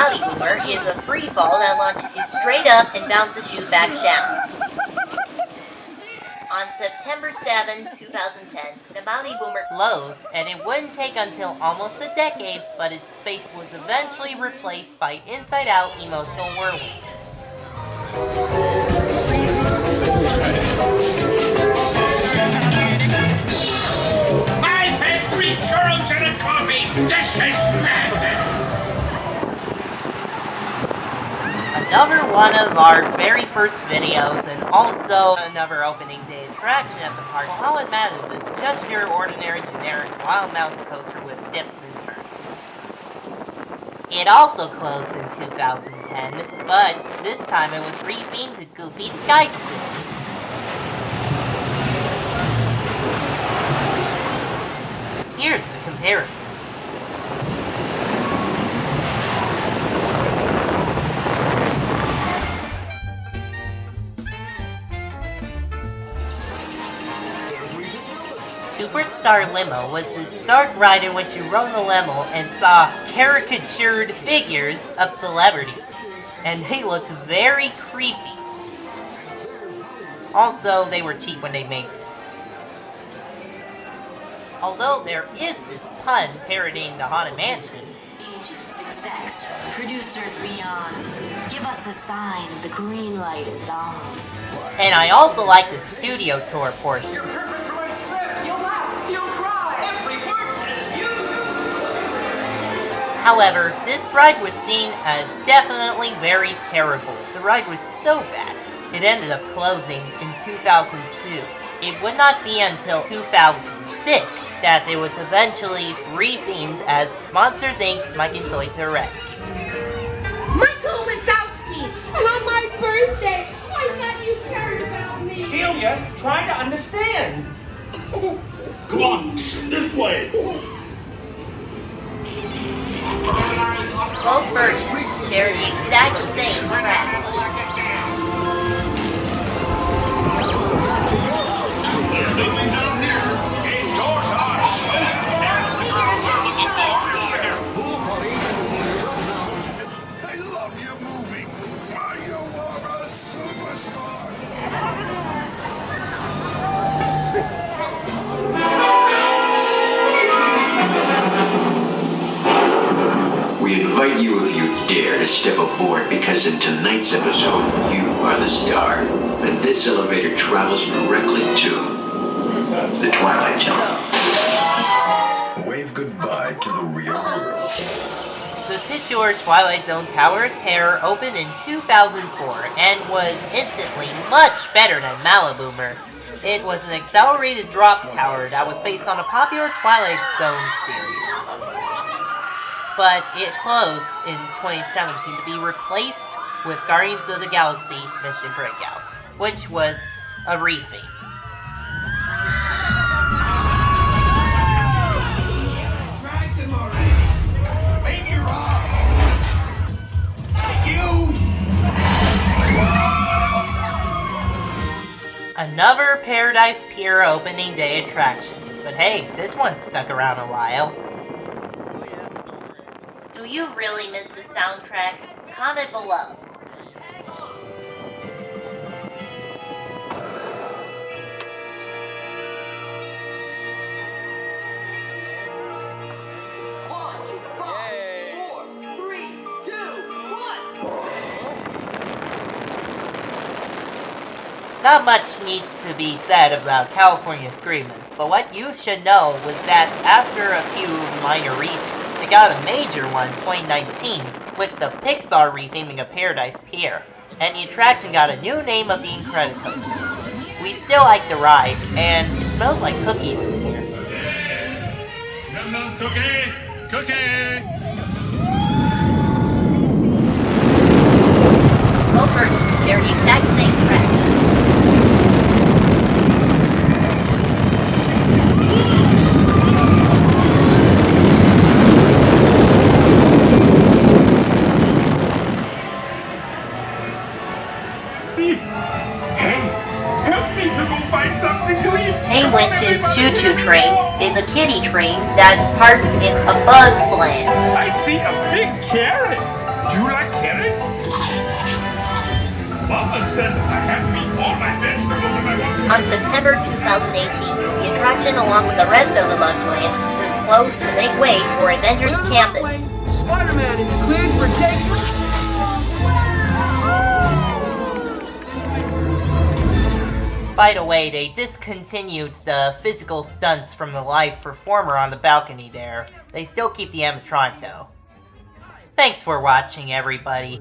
Maliboomer is a free fall that launches you straight up and bounces you back down. On September 7, 2010, the Maliboomer closed, and it wouldn't take until almost a decade, but its space was eventually replaced by Inside Out Emotional Whirlwind. I've had 3 churros and a coffee! This is madness! Another one of our very first videos, and also another opening day attraction at the park. Mulholland Madness is just your ordinary generic wild mouse coaster with dips and turns. It also closed in 2010, but this time it was rethemed to Goofy Sky School. Here's the comparison. Superstar Limo was this stark ride in which you rode the limo and saw caricatured figures of celebrities, and they looked very creepy. Also, they were cheap when they made this. Although there is this pun parodying the Haunted Mansion. Success. Producers beyond. Give us a sign the green light is on. And I also like the studio tour portion. You're perfect for my script! You'll laugh! You'll cry! Every word says you! However, this ride was seen as definitely very terrible. The ride was so bad, it ended up closing in 2002. It would not be until 2006 that it was eventually rethemed as Monsters Inc. Mike and Zoe to Rescue. Michael Wazowski! And on my birthday, I thought you cared about me! Celia, try to understand. Come on, this way! Both versions share the exact same track. We invite you, if you dare, to step aboard, because in tonight's episode, you are the star. And this elevator travels directly to the Twilight Zone. Wave goodbye to the real world. The titular Twilight Zone Tower of Terror opened in 2004 and was instantly much better than Maliboomer. It was an accelerated drop tower that was based on a popular Twilight Zone series. But it closed in 2017 to be replaced with Guardians of the Galaxy Mission Breakout, which was a retheme. Another Paradise Pier opening day attraction, but hey, this one stuck around a while. Do you really miss the soundtrack? Comment below. Not much needs to be said about California Screamin', but what you should know was that after a few minor rethings, they got a major one in 2019 with the Pixar retheming of Paradise Pier, and the attraction got a new name of the Incredicoasters. We still like the ride, and it smells like cookies in here. Num num cookie! Cookie! Both versions share the exact same track. Heimlich's choo-choo train is a kiddie train that parks in a bug's land. I see a big carrot. said I have to eat all my vegetables if I want to. On September 2018, the attraction, along with the rest of the Bugs Land, was closed to make way for Avengers Campus. Spider-Man is cleared for takeoff. By the way, they discontinued the physical stunts from the live performer on the balcony there. They still keep the animatronic though. Thanks for watching, everybody.